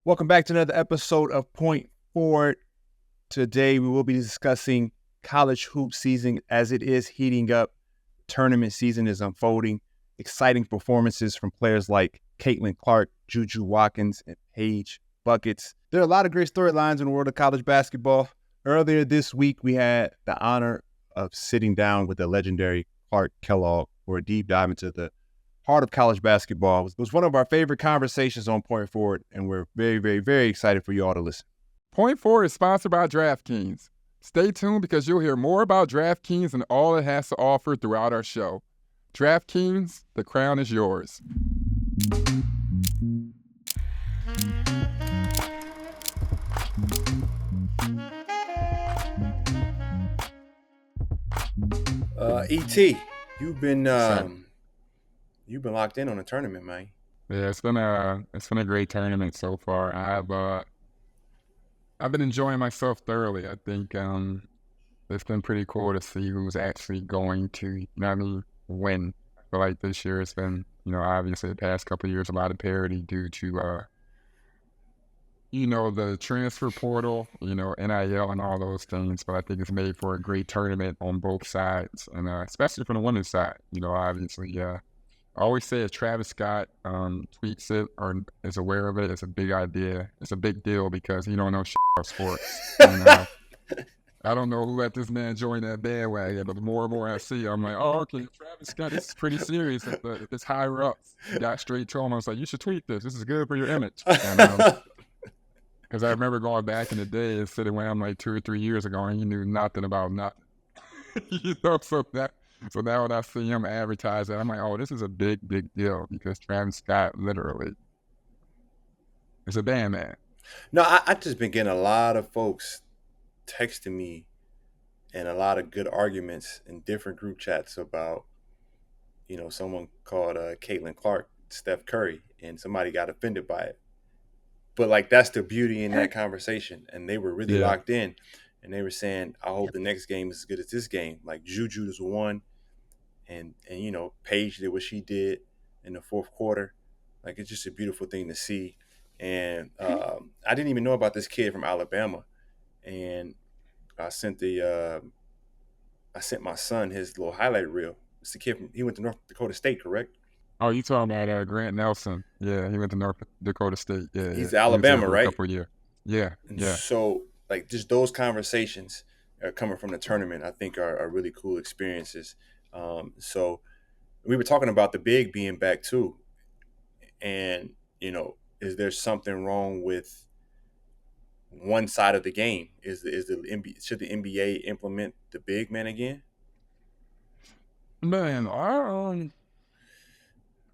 Welcome back to another episode of Point Forward. Today we will be discussing college hoop season as it is heating up. Tournament season is unfolding. Exciting performances from players like Caitlin Clark, Juju Watkins, and Paige Buckets. There are a lot of great storylines in the world of college basketball. Earlier this week, we had the honor of sitting down with the legendary Clark Kellogg for a deep dive into the heart of college basketball. It was one of our favorite conversations on Point Forward, and we're very, very, very excited for you all to listen. Point Forward is sponsored by DraftKings. Stay tuned because you'll hear more about DraftKings and all it has to offer throughout our show. DraftKings, the crown is yours. ET, you've been locked in on a tournament, man. Yeah, it's been a great tournament so far. I've been enjoying myself thoroughly. I think it's been pretty cool to see who's actually going to win. I feel like this year it's been, obviously the past couple of years a lot of parity due to the transfer portal, NIL and all those things. But I think it's made for a great tournament on both sides, and especially from the women's side. Obviously, I always say if Travis Scott tweets it or is aware of it, it's a big idea. It's a big deal because he don't know shit about sports. And, I don't know who let this man join that bandwagon, but the more and more I see, I'm like, oh, okay, Travis Scott, this is pretty serious. If it's higher up, got straight to him. I was like, you should tweet this. This is good for your image. Because I remember going back in the day and sitting around like 2 or 3 years ago, and he knew nothing about nothing. So now when I see him advertise that, I'm like, oh, this is a big, big deal because Travis Scott literally is a band man. No, I just been getting a lot of folks texting me and a lot of good arguments in different group chats about, someone called Caitlin Clark Steph Curry, and somebody got offended by it. But that's the beauty in that conversation, and they were really locked in, and they were saying, I hope the next game is as good as this game. Like Juju just won, and Paige did what she did in the fourth quarter. Like, it's just a beautiful thing to see. And I didn't even know about this kid from Alabama, and I sent my son his little highlight reel. It's the kid he went to North Dakota State, correct? Oh, you talking about Grant Nelson? Yeah, he went to North Dakota State. Yeah, he's Alabama, right? A couple of years. Yeah, yeah. So just those conversations coming from the tournament, I think are really cool experiences. So we were talking about the big being back too, and is there something wrong with one side of the game? Should the NBA implement the big man again? Man,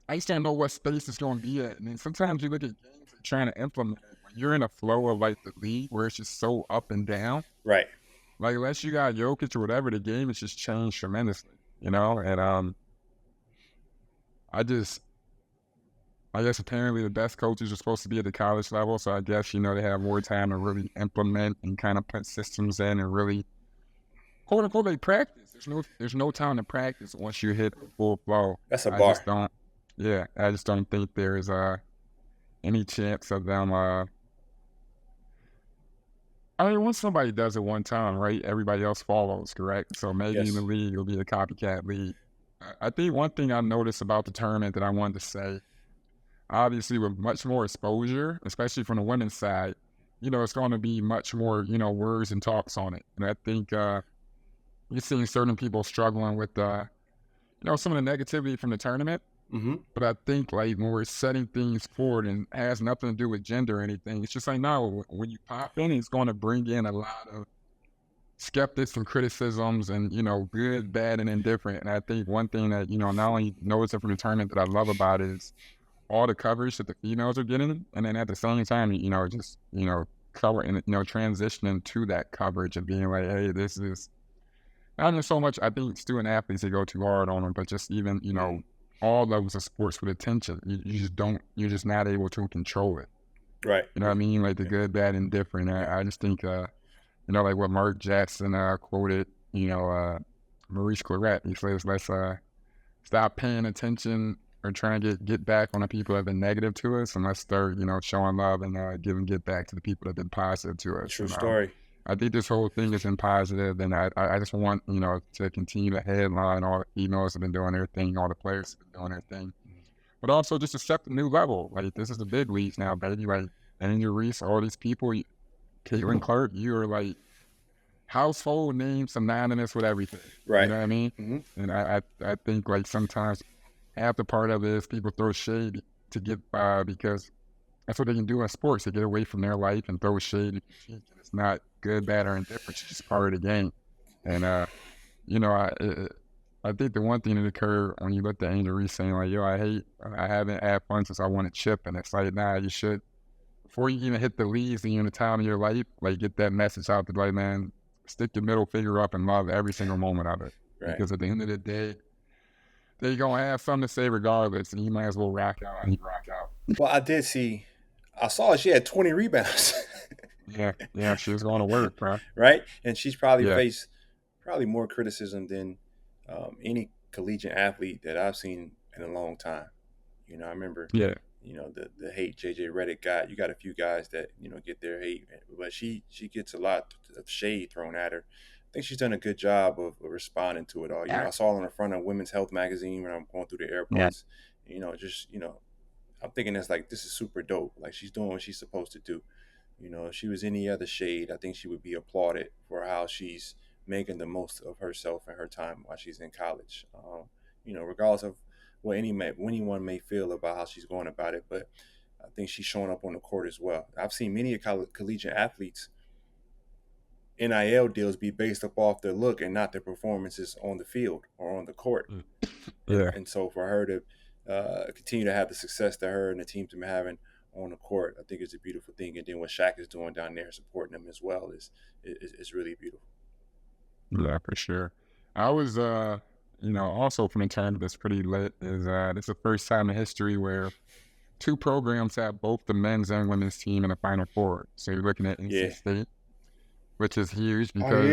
I just don't know what space it's going to be at. I mean, sometimes you look at games trying to implement it when you're in a flow of the league where it's just so up and down. Right. Like, unless you got Jokic or whatever, the game has just changed tremendously, And I guess apparently the best coaches are supposed to be at the college level, so I guess, they have more time to really implement and kind of put systems in and really, quote unquote, they practice. There's no time to practice once you hit full flow. That's a bar. I just don't think there's any chance of them. Once somebody does it one time, right, everybody else follows, correct? So maybe in the league it'll be a copycat league. I think one thing I noticed about the tournament that I wanted to say, obviously with much more exposure, especially from the women's side, it's going to be much more, words and talks on it. And I think you're seeing certain people struggling with, some of the negativity from the tournament. Mm-hmm. But I think when we're setting things forward and it has nothing to do with gender or anything, it's just no, when you pop in, it's going to bring in a lot of skeptics and criticisms and, good, bad, and indifferent. And I think one thing that, not only noticing from the tournament that I love about it is all the coverage that the females are getting. And then at the same time, cover and, transitioning to that coverage and being like, hey, this is not just so much, I think, student athletes, they go too hard on them, but just even, all levels of sports with attention. You're just not able to control it. Right. You know what I mean? Like the good, bad, and different. I just think, like what Mark Jackson quoted, Maurice Claret. He says, let's stop paying attention or trying to get back on the people that have been negative to us, and let's start, showing love and get back to the people that have been positive to us. True story. I think this whole thing has been positive, and I just want, to continue to headline all the females have been doing their thing, all the players have been doing their thing, but also just accept a new level. Like, this is the big leagues now, baby. Like, Angel Reese, all these people, Caitlin Clark, you are like household names synonymous with everything. Right. You know what I mean? Mm-hmm. And I think, like, sometimes half the part of it is people throw shade to get by because that's what they can do in sports. They get away from their life and throw shade. And it's not good, bad, or indifferent. It's just part of the game. And, I think the one thing that occurred when you look at Angel Reese saying, like, yo, I haven't had fun since I won a chip. And it's like, nah, you should. Before you even hit the leagues and you're in the time of your life, like, get that message out to, like, man, stick your middle finger up and love every single moment of it. Right. Because at the end of the day, they're going to have something to say regardless, and you might as well rock out and rock out. Well, I saw she had 20 rebounds. Yeah, she was going to work, bro. Right? And she's probably faced more criticism than any collegiate athlete that I've seen in a long time. I remember the hate JJ Redick got. You got a few guys that, get their hate, but she gets a lot of shade thrown at her. I think she's done a good job of responding to it all. I saw it on the front of Women's Health magazine when I'm going through the airports. I'm thinking that's like, this is super dope. Like, she's doing what she's supposed to do. If she was any other shade, I think she would be applauded for how she's making the most of herself and her time while she's in college. Regardless of what anyone may feel about how she's going about it, but I think she's showing up on the court as well. I've seen many collegiate athletes NIL deals be based up off their look and not their performances on the field or on the court. Yeah. And so for her to continue to have the success that her and the team's been having on the court, I think it's a beautiful thing. And then what Shaq is doing down there, supporting them as well, is really beautiful. Yeah, for sure. I was, also from a tournament that's pretty lit. This is the first time in history where two programs have both the men's and women's team in the Final Four. So you're looking at NC State, which is huge because,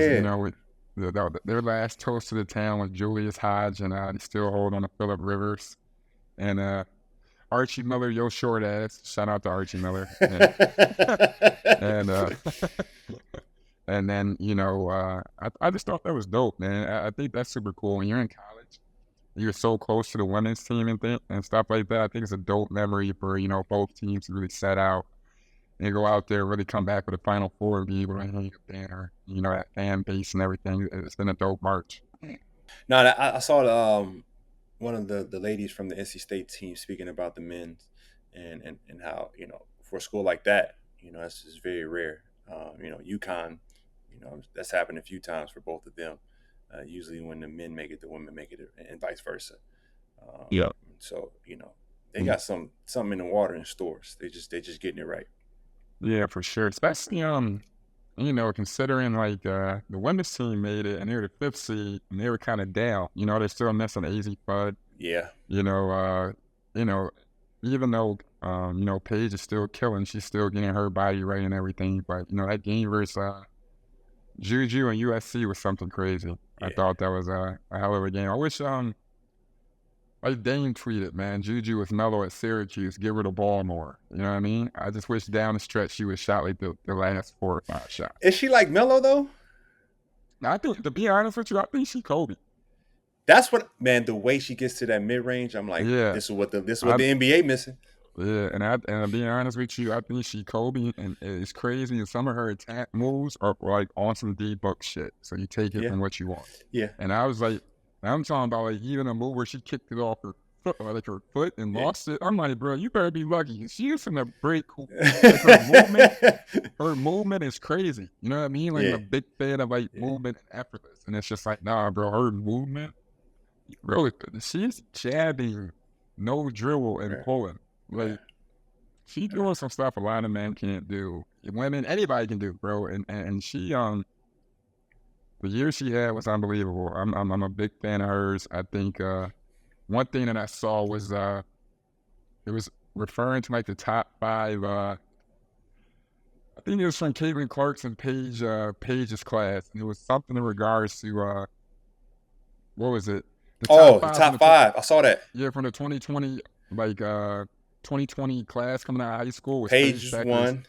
their last toast to the town was Julius Hodge, and they still hold on to Phillip Rivers. And Archie Miller, yo short ass. Shout out to Archie Miller. And then, I just thought that was dope, man. I think that's super cool. When you're in college, you're so close to the women's team and stuff like that. I think it's a dope memory for, both teams to really set out and go out there, really come back with a Final Four and be able to hang a banner, that fan base and everything. It's been a dope march. No, I saw one of the ladies from the NC State team speaking about the men's and how, for a school like that, that's just very rare. UConn, that's happened a few times for both of them. Usually when the men make it, the women make it, and vice versa. So, they got something in the water in stores. They just getting it right. Yeah, for sure. Especially, considering like the women's team made it and they were the 5th seed and they were kind of down. They're still missing AZ Fudd. Yeah. Even though Paige is still killing, she's still getting her body right and everything. But that game versus Juju and USC was something crazy. Yeah. I thought that was a hell of a game. I wish like Dane tweeted, man, Juju was mellow at Syracuse. Give her the ball more. You know what I mean? I just wish down the stretch she was shot like the last 4 or 5 shots. Is she like Melo though? I think, to be honest with you, I think she Kobe. That's what, man. The way she gets to that mid range, I'm like, this is what the NBA missing. Yeah, and being honest with you, I think she Kobe, and it's crazy. And some of her attack moves are like on some D-Book shit. So you take it from what you want. Yeah. And I was like, I'm talking about like even a move where she kicked it off her foot and lost it. I'm like, bro, you better be lucky. She used to break. Like her movement is crazy. You know what I mean? Like I'm a big fan of like movement and effortless. And it's just like, nah, bro, her movement, bro, she's jabbing, no dribble and pulling. Like she's doing some stuff a lot of men can't do. Women, anybody can do, bro. And she the year she had was unbelievable. I'm a big fan of hers. I think one thing that I saw was it was referring to like the top 5. I think it was from Caitlin Clark's and Paige's class, and it was something in regards to what was it? The top Oh, the five from top the five. I saw that. from the 2020 like 2020 class coming out of high school was Paige Paige Beckers, one,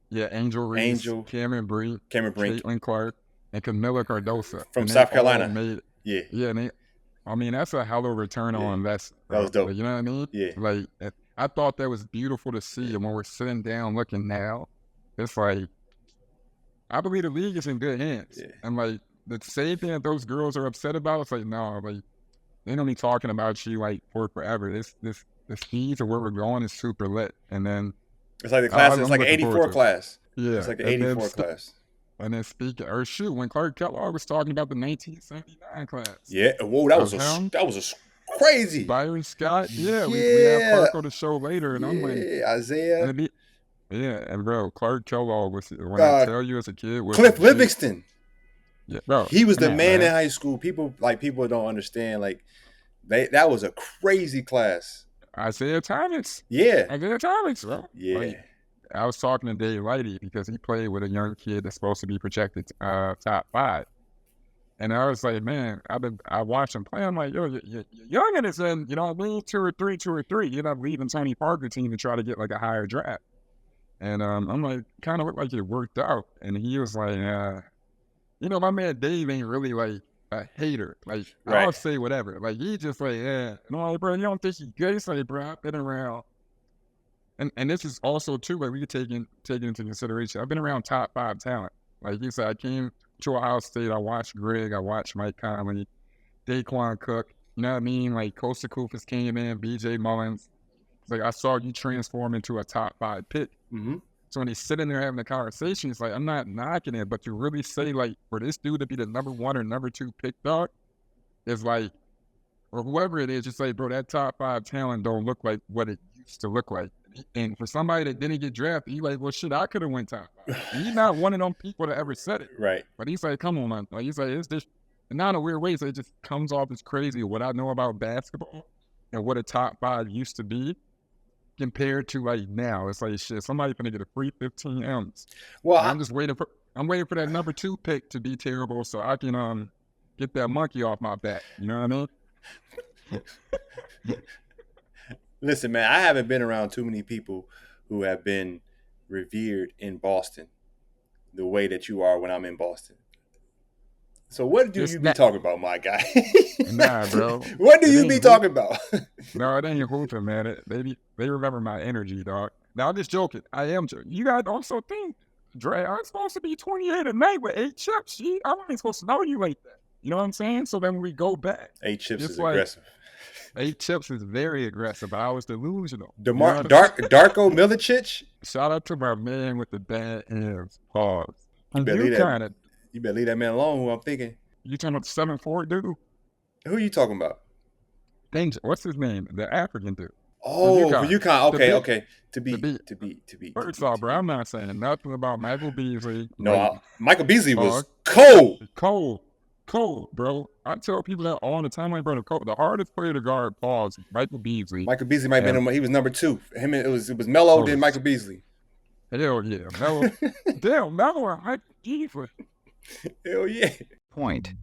yeah, Angel Reese, Angel, Cameron Bree, Cameron Brink Caitlin Clark, and Camilla Cardosa, from and they South all Carolina. made Yeah, yeah, and they I mean that's a hell of a return yeah, on investment, that was bro. dope. Like you know what I mean? Yeah, Like I thought that was beautiful to see, yeah, and when we're sitting down looking now, it's like I believe the league is in good hands, yeah. and like the same thing that those girls are upset about. It's like no, like they don't be talking about you like for forever. This the speed of where we're going is super lit, and then It's like the class. It's I'm like an looking forward '84 to it. class. It's Yeah, like the and then '84 class. speaking or shoot, when Clark Kellogg was talking about the 1979 class Yeah. Whoa, of him, that was crazy. Byron Scott. Yeah, we have Yeah, Clark on the show later, and I'm like, yeah. and Isaiah, it be, yeah, and bro, Clark Kellogg was when I uh, tell you as a kid was a Cliff G. Livingston. Yeah, bro, He was come the on, man in man. high school. People don't understand. Like that was a crazy class. Isaiah Thomas, Yeah, bro. Like yeah. I was talking to Dave Lighty because he played with a young kid that's supposed to be projected top five. And I was like, man, I watched him play. I'm like, yo, you're young is in, you know what I mean? Two or three. You're not leaving Tony Parker team to try to get like a higher draft. And I'm like, kind of looked like it worked out. And he was like, my man Dave ain't really like a hater. Like Right. I'll say whatever. Like he just like, yeah. And I'm like, bro, you don't think he's good? He's like, bro, I've been around. And this is also too, like we could take into consideration. I've been around top five talent. Like you said, I came to Ohio State. I watched Greg. I watched Mike Conley, Daquan Cook. You know what I mean? Like Costa Koufis came in, B.J. Mullins. It's like I saw you transform into a top five pick. Mm-hmm. So when he's sitting there having a conversation, it's like I'm not knocking it, but to really say like for this dude to be the number one or number two pick dog is like, or whoever it is, just like bro, that top five talent don't look like what it used to look like. And for somebody that didn't get drafted, he like, well, shit, I could have went top five. And he's not one of them people that ever said it. Right. But he's like, come on, man. Like he's like, it's this, and not in a weird way. So it just comes off as crazy what I know about basketball and what a top five used to be compared to like now. It's like shit. Somebody's gonna get a free 15 M's. Well, And I'm waiting for that number two pick to be terrible so I can get that monkey off my back. You know what I mean? listen, man, I haven't been around too many people who have been revered in Boston the way that you are when I'm in Boston. So what do It's you be not, talking about, my guy? nah, bro. What do It you ain't be hoop. talking about? No, it ain't hooping, man. They remember my energy, dog. Now I'm just joking. I am joking. You guys also think, Dre, I'm supposed to be 28 a night with 8 chips. I wasn't supposed to know you like that. You know what I'm saying? So then when we go back, 8 chips it's is like aggressive. 8 chips is very aggressive, but I was delusional. You know what I mean? Darko Milicic. Shout out to my man with the bad hands. Pause. You And better leave that. kind of, You better leave that man alone. Who I'm thinking. you talking about the 7'4" dude? Who are you talking about? Danger. What's his name? The African dude. From Oh, for UConn. UConn. The Okay, beat. okay. The beat. To beat. First off, bro, I'm not saying nothing about Michael Beasley. No, Like, Michael Beasley was pause. cold. Cold, bro. I tell people that all the time, like, bro, the hardest player to guard, pause, Michael Beasley. Michael Beasley might have And been. He was number two. It was Melo, then close. Michael Beasley. Hell yeah. Melo. Damn, Melo and Michael Beasley. Hell yeah. Point.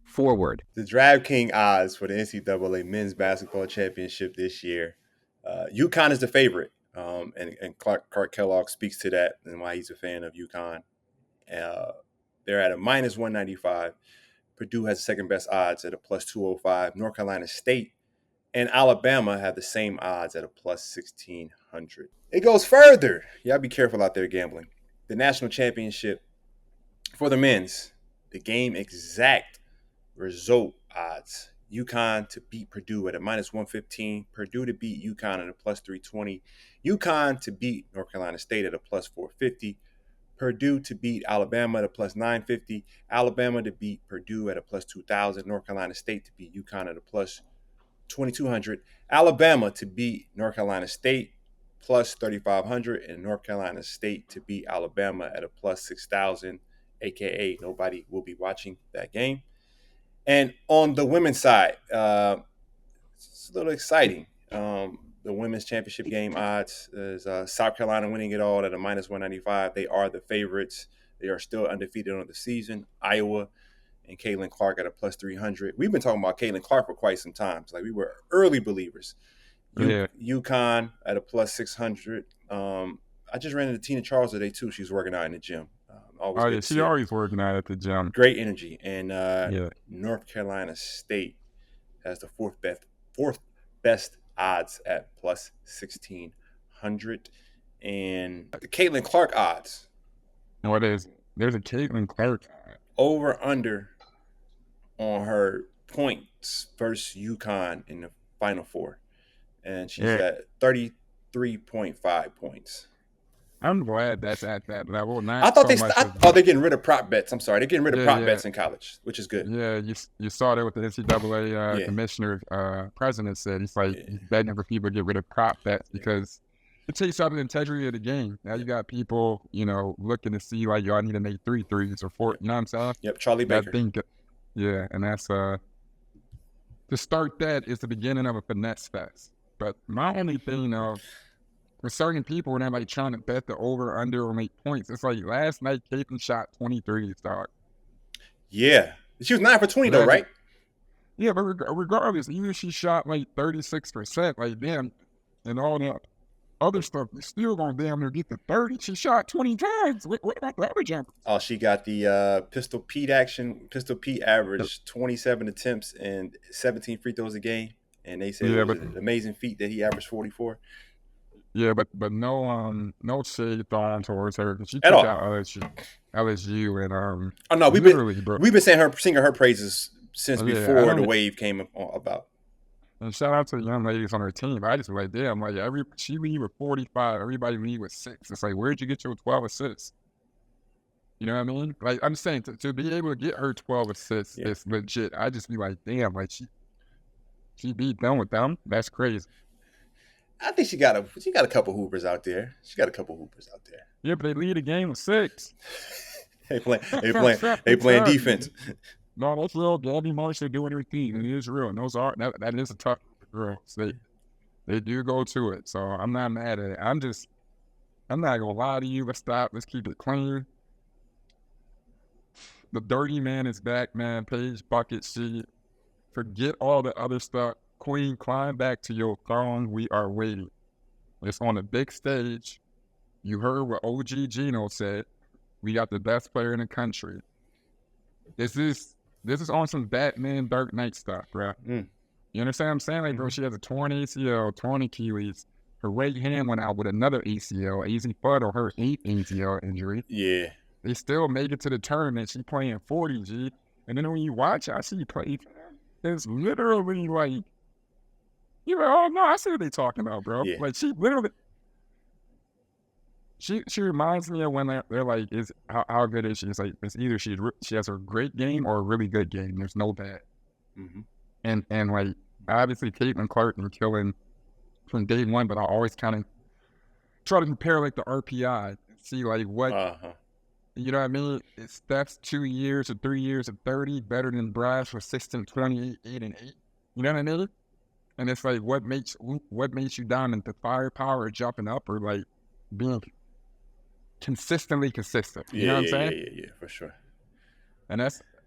Forward. The DraftKings odds for the NCAA Men's Basketball Championship this year. UConn is the favorite, and Clark Kellogg speaks to that and why he's a fan of UConn. They're at a minus 195. Purdue has the second best odds at a plus 205. North Carolina State and Alabama have the same odds at a plus 1,600. It goes further. Y'all be careful out there gambling. The national championship for the men's, the game exact result odds. UConn to beat Purdue at a minus 115. Purdue to beat UConn at a plus 320. UConn to beat North Carolina State at a plus 450. Purdue to beat Alabama at a plus 950. Alabama to beat Purdue at a plus 2,000. North Carolina State to beat UConn at a plus 2,200. Alabama to beat North Carolina State plus 3,500. And North Carolina State to beat Alabama at a plus 6,000, a.k.a. nobody will be watching that game. And on the women's side, it's a little exciting. The women's championship game odds is South Carolina winning it all at a minus 195. They are the favorites. They are still undefeated on the season. Iowa and Caitlin Clark at a plus 300. We've been talking about Caitlin Clark for quite some time. Like we were early believers. Yeah. UConn at a plus 600. I just ran into Tina Charles today too. She's working out in the gym. Always Oh good yeah, to she see her. always working out at the gym. Great energy. And Yeah. North Carolina State has the fourth best odds at plus 1,600. And the Caitlin Clark odds. What is? There's a Caitlin Clark. Over under on her points versus UConn in the Final Four. And she's at 33.5 points. I'm glad that's at that level. I thought they're getting rid of prop bets. I'm sorry, they're getting rid of prop bets in college, which is good. Yeah, you saw that with the NCAA commissioner president said he's begging for people to get rid of prop bets because it takes out the integrity of the game. Now you got people, looking to see like y'all need to make 3 threes or 4. You know what I'm saying? Yep, Charlie Baker. And that's to start that is the beginning of a finesse fest. But my only thing for certain people when they're trying to bet the over under or make points, it's like last night Caitlin shot 23, dog. Yeah, she was 9 for 20 though, right? Yeah, but regardless, even if she shot 36%, damn, and all that other stuff, you're still gonna damn near get the 30. She shot 20 times. What about the other jumpers? Oh, she got the Pistol Pete action. Pistol Pete averaged 27 attempts and 17 free throws a game, and they said it was an amazing feat that he averaged 44. Yeah, but no shade thrown towards her because she took out LSU and Oh no, we've been saying her praises since before the wave came about. And shout out to the young ladies on her team. I just damn, she lead with 45, everybody lead with 6. It's where'd you get your 12 assists? You know what I mean? I'm saying to be able to get her 12 assists is legit. I just be damn, she beat them with them. That's crazy. I think she got a couple hoopers out there. Yeah, but they lead a game of 6. They playing defense. No, that's real. Gabby Marshall doing her thing. It is real. And that is a tough girl. They do go to it. So I'm not mad at it. I'm not gonna lie to you. Let's stop. Let's keep it clean. The dirty man is back, man. Paige Bucket. Forget all the other stuff. Queen, climb back to your throne. We are waiting. It's on a big stage. You heard what OG Gino said. We got the best player in the country. This is on some Batman Dark Knight stuff, bro. You understand what I'm saying? Bro, she has a torn ACL, torn Achilles. Her right hand went out with another ACL, easy foot or her 8th ACL injury. Yeah. They still made it to the tournament. She playing 40, G. And then when you watch how she played, it's literally you're oh no, I see what they're talking about, bro. Yeah. She literally, she reminds me of when they're is how good is she? It's it's either she has a great game or a really good game. There's no bad. Mm-hmm. And obviously Caitlin Clark been killing from day one, but I always kind of try to compare the RPI, see what. You know what I mean? It's Steph's 2 years or 3 years of 30 better than Brad's for 16, 28, 8, and 8. You know what I mean? And it's what makes you dominant, the firepower or jumping up or being consistently consistent. You know what I'm saying? Yeah, for sure. And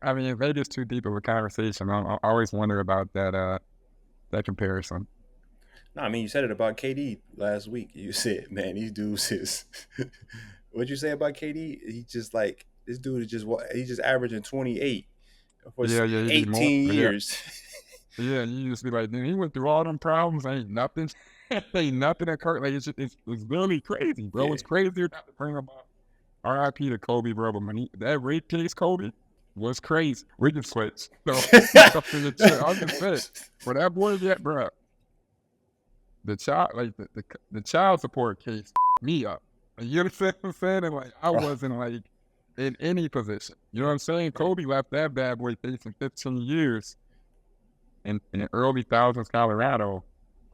maybe it's too deep of a conversation. I always wonder about that comparison. No, you said it about KD last week. You said, man, these dudes is what'd you say about KD? He just this dude is he's just averaging 28 for 18 years. Yeah, you just be man, he went through all them problems. Ain't nothing that Kurt. It's really crazy, bro. Yeah. It's crazier not to bring about RIP to Kobe, bro. But that rape case, Kobe, was crazy. We can switch. So I'm just saying, for that boy, bro. The child, the child support case, me up. You understand what I'm saying? And I wasn't in any position. You know what I'm saying? Kobe left that bad boy facing 15 years. In early thousands, Colorado,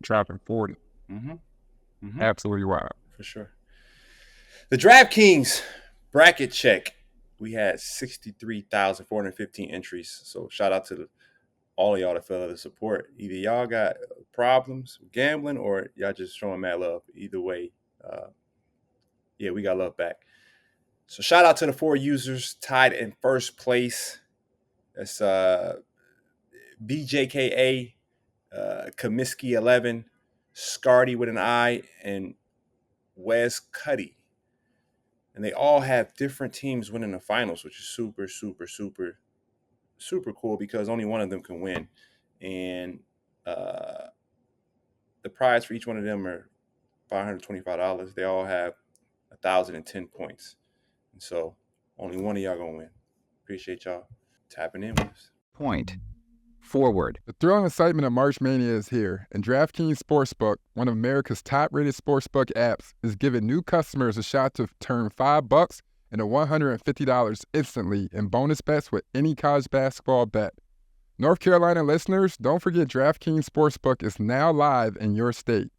trapping 40. Mm-hmm. Mm-hmm. Absolutely wild. For sure. The DraftKings bracket check. We had 63,415 entries. So shout out to all of y'all that fell out of support. Either y'all got problems with gambling or y'all just showing mad love. Either way, we got love back. So shout out to the 4 users tied in first place. That's BJKA, Comiskey 11, Scardy with an I, and Wes Cuddy. And they all have different teams winning the finals, which is super, super, super, super cool because only one of them can win. And the prize for each one of them are $525. They all have 1,010 points. And so only one of y'all gonna win. Appreciate y'all tapping in with us. Point. Forward. The thrill and excitement of March Mania is here, and DraftKings Sportsbook, one of America's top-rated sportsbook apps, is giving new customers a shot to turn $5 into $150 instantly in bonus bets with any college basketball bet. North Carolina listeners, don't forget DraftKings Sportsbook is now live in your state.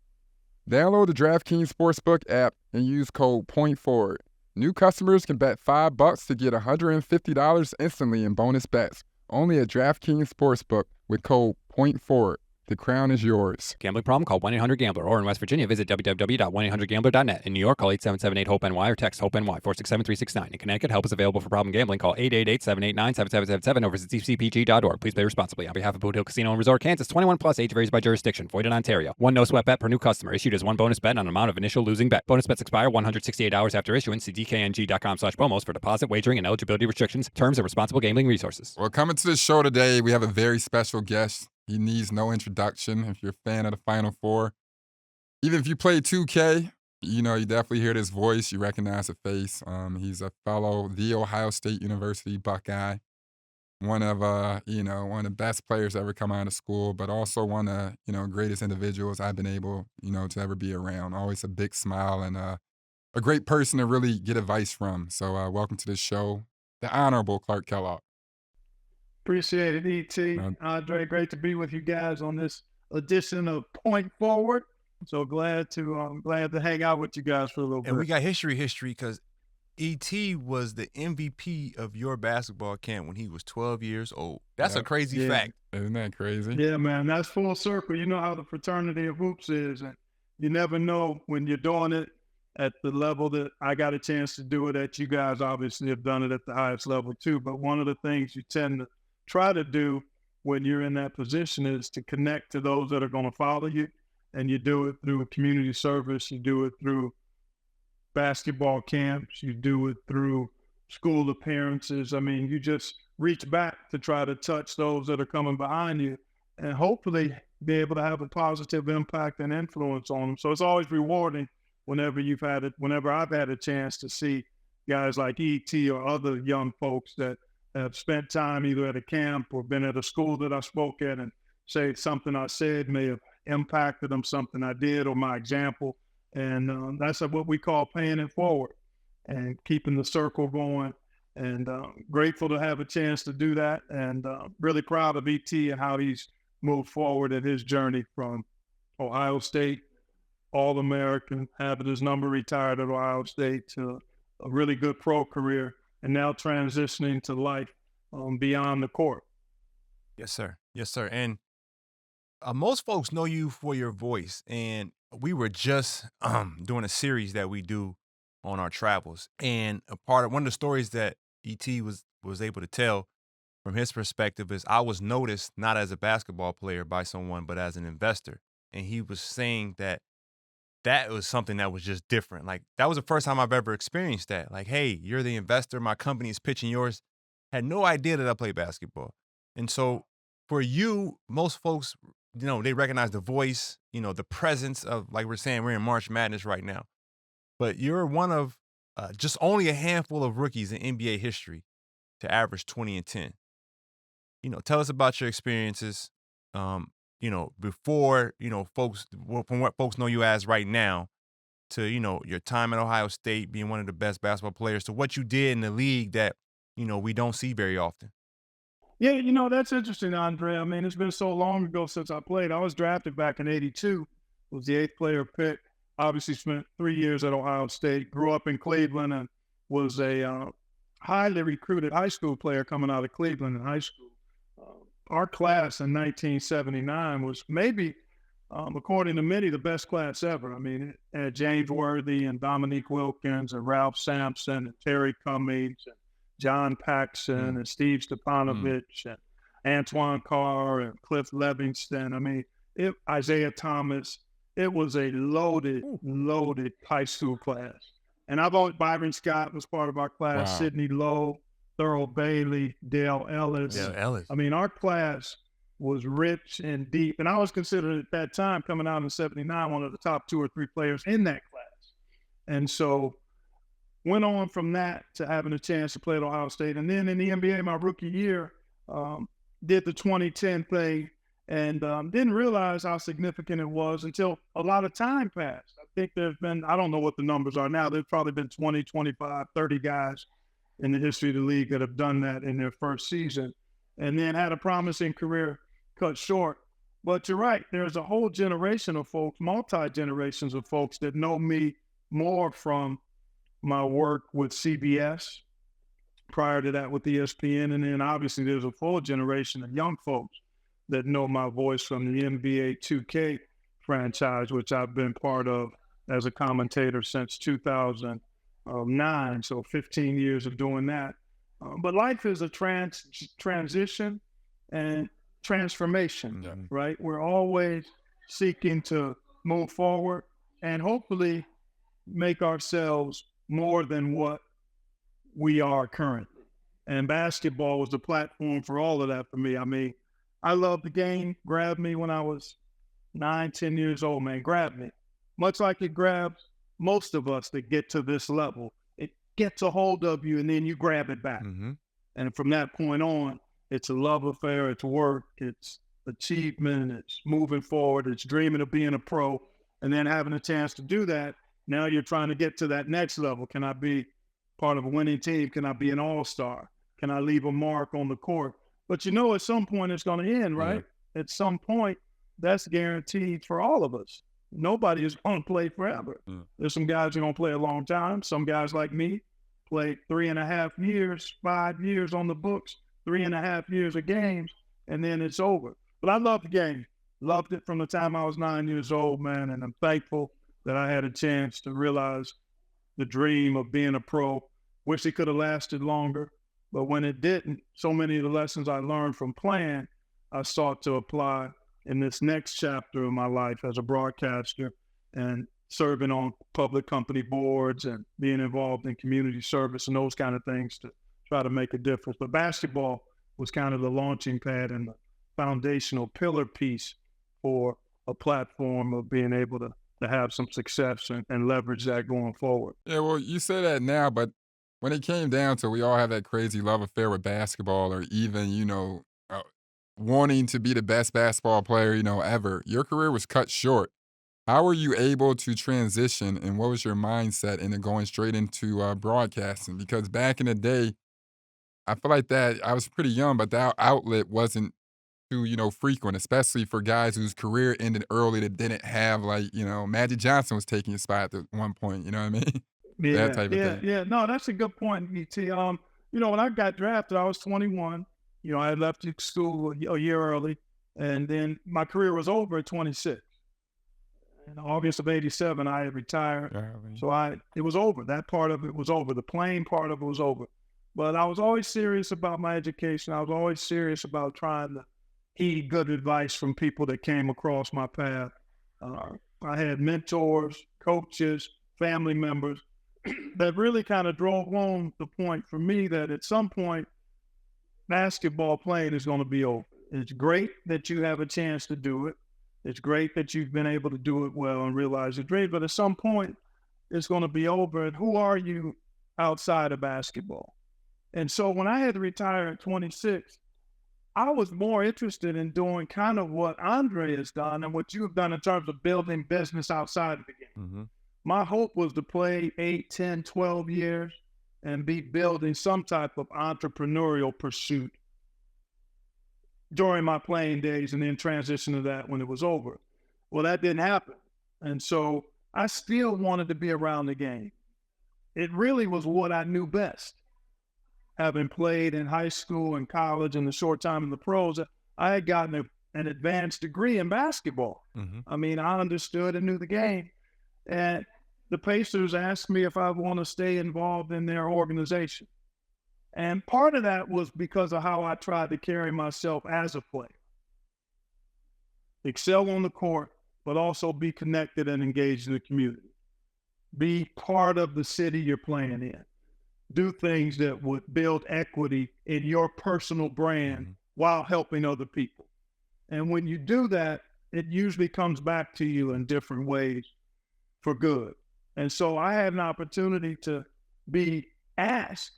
Download the DraftKings Sportsbook app and use code POINTFORWARD. New customers can bet $5 to get $150 instantly in bonus bets. Only at DraftKings Sportsbook with code POINTFORWARD. The crown is yours. Gambling problem? Call 1-800-GAMBLER. Or in West Virginia, visit www.1800gambler.net. In New York, call 877-8-HOPE-NY or text HOPE-NY 467-369. In Connecticut, help is available for problem gambling. Call 888-789-7777 or visit ccpg.org. Please play responsibly. On behalf of Boot Hill Casino and Resort, Kansas, 21 plus, age varies by jurisdiction. Void in Ontario. One no-sweat bet per new customer. Issued as one bonus bet on amount of initial losing bet. Bonus bets expire 168 hours after issuance. See dkng.com/promos for deposit, wagering, and eligibility restrictions, terms, and responsible gambling resources. Well, coming to the show today, we have a very special guest. He needs no introduction if you're a fan of the Final Four. Even if you play 2K, you definitely hear this voice. You recognize the face. He's a fellow The Ohio State University Buckeye. One of the best players to ever come out of school, but also one of the greatest individuals I've been able, to ever be around. Always a big smile and a great person to really get advice from. So welcome to the show, the Honorable Clark Kellogg. Appreciate it, E.T. Andre, great to be with you guys on this edition of Point Forward. So glad to hang out with you guys for a little bit. And we got history because E.T. was the MVP of your basketball camp when he was 12 years old. That's a crazy fact. Isn't that crazy? Yeah, man, that's full circle. You know how the fraternity of hoops is, and you never know when you're doing it at the level that I got a chance to do it at. You guys obviously have done it at the highest level too, but one of the things you tend to try to do when you're in that position is to connect to those that are going to follow you. And you do it through community service. You do it through basketball camps. You do it through school appearances. I mean, you just reach back to try to touch those that are coming behind you and hopefully be able to have a positive impact and influence on them. So it's always rewarding whenever I've had a chance to see guys like E.T. or other young folks that have spent time either at a camp or been at a school that I spoke at and say something I said may have impacted them, something I did or my example. And that's what we call paying it forward and keeping the circle going. And grateful to have a chance to do that, and really proud of E.T. and how he's moved forward in his journey from Ohio State, All-American, having his number retired at Ohio State, to a really good pro career, and now transitioning to life beyond the court. Yes, sir. Yes, sir. And most folks know you for your voice. And we were just doing a series that we do on our travels. And one of the stories that E.T. was able to tell from his perspective is I was noticed not as a basketball player by someone, but as an investor. And he was saying that was something that was just different. Like, that was the first time I've ever experienced that. Like, hey, you're the investor. My company is pitching yours. Had no idea that I play basketball. And so for you, most folks, they recognize the voice, the presence of, like we're saying, we're in March Madness right now. But you're one of just only a handful of rookies in NBA history to average 20 and 10. Tell us about your experiences, before, folks, from what folks know you as right now, to, your time at Ohio State, being one of the best basketball players, to what you did in the league that, we don't see very often. Yeah, that's interesting, Andre. I mean, it's been so long ago since I played. I was drafted back in '82, was the 8th player pick. Obviously spent 3 years at Ohio State, grew up in Cleveland, and was a highly recruited high school player coming out of Cleveland in high school. Our class in 1979 was maybe, according to many, the best class ever. I mean, it had James Worthy and Dominique Wilkins and Ralph Sampson and Terry Cummings and John Paxson and Steve Stepanovich and Antoine Carr and Cliff Levingston. I mean, Isaiah Thomas. It was a loaded high school class. And Byron Scott was part of our class, Wow. Sidney Lowe, Thurl Bailey, Dale Ellis. Dale Ellis. I mean, our class was rich and deep. And I was considered at that time, coming out in 79, one of the top 2 or 3 players in that class. And so went on from that to having a chance to play at Ohio State. And then in the NBA, my rookie year, did the 2010 thing and didn't realize how significant it was until a lot of time passed. I think there's been, I don't know what the numbers are now, there's probably been 20, 25, 30 guys in the history of the league that have done that in their first season and then had a promising career cut short. But you're right, there's a whole generation of folks, multi-generations of folks that know me more from my work with CBS, prior to that with ESPN, and then obviously there's a full generation of young folks that know my voice from the NBA 2K franchise, which I've been part of as a commentator since 2009, so 15 years of doing that. But life is a transition and transformation, right? We're always seeking to move forward and hopefully make ourselves more than what we are currently. And basketball was the platform for all of that for me. I mean, I love the game. Grabbed me when I was 9, 10 years old, man. Grabbed me. Much like it grabs most of us that get to this level. It gets a hold of you and then you grab it back. And from that point on, it's a love affair, it's work, it's achievement, it's moving forward, it's dreaming of being a pro, and then having a chance to do that. Now you're trying to get to that next level. Can I be part of a winning team? Can I be an all-star? Can I leave a mark on the court? But you know, at some point it's going to end, right? At some point, that's guaranteed for all of us. Nobody is going to play forever. There's some guys who are going to play a long time. Some guys like me play 3.5 years, 5 years on the books, 3.5 years of games, and then it's over. But I love the game. Loved it from the time I was 9 years old, man, and I'm thankful that I had a chance to realize the dream of being a pro. Wish it could have lasted longer, but when it didn't, so many of the lessons I learned from playing, I sought to apply in this next chapter of my life as a broadcaster and serving on public company boards and being involved in community service and those kind of things to try to make a difference. But basketball was kind of the launching pad and the foundational pillar piece for a platform of being able to have some success and leverage that going forward. Yeah, well, you say that now, but when it came down to it, we all have that crazy love affair with basketball or even, wanting to be the best basketball player, ever. Your career was cut short. How were you able to transition and what was your mindset into going straight into broadcasting? Because back in the day, I feel like that I was pretty young, but that outlet wasn't too, frequent, especially for guys whose career ended early that didn't have Magic Johnson was taking his spot at one point, you know what I mean? That type of thing. Yeah. No, that's a good point, E.T. When I got drafted, I was 21. I had left school a year early, and then my career was over at 26. In August of 87, I had retired. So it was over. That part of it was over. The playing part of it was over. But I was always serious about my education. I was always serious about trying to heed good advice from people that came across my path. I had mentors, coaches, family members that really kind of drove home the point for me that at some point, basketball playing is going to be over. It's great that you have a chance to do it. It's great that you've been able to do it well and realize your dream, but at some point, it's going to be over. And who are you outside of basketball? And so when I had to retire at 26, I was more interested in doing kind of what Andre has done and what you have done in terms of building business outside of the game. My hope was to play 8, 10, 12 years and be building some type of entrepreneurial pursuit during my playing days and then transition to that when it was over. Well, that didn't happen. And so I still wanted to be around the game. It really was what I knew best. Having played in high school and college and the short time in the pros, I had gotten an advanced degree in basketball. I mean, I understood and knew the game. And the Pacers asked me if I want to stay involved in their organization. And part of that was because of how I tried to carry myself as a player. Excel on the court, but also be connected and engaged in the community. Be part of the city you're playing in. Do things that would build equity in your personal brand while helping other people. And when you do that, it usually comes back to you in different ways for good. And so I had an opportunity to be asked,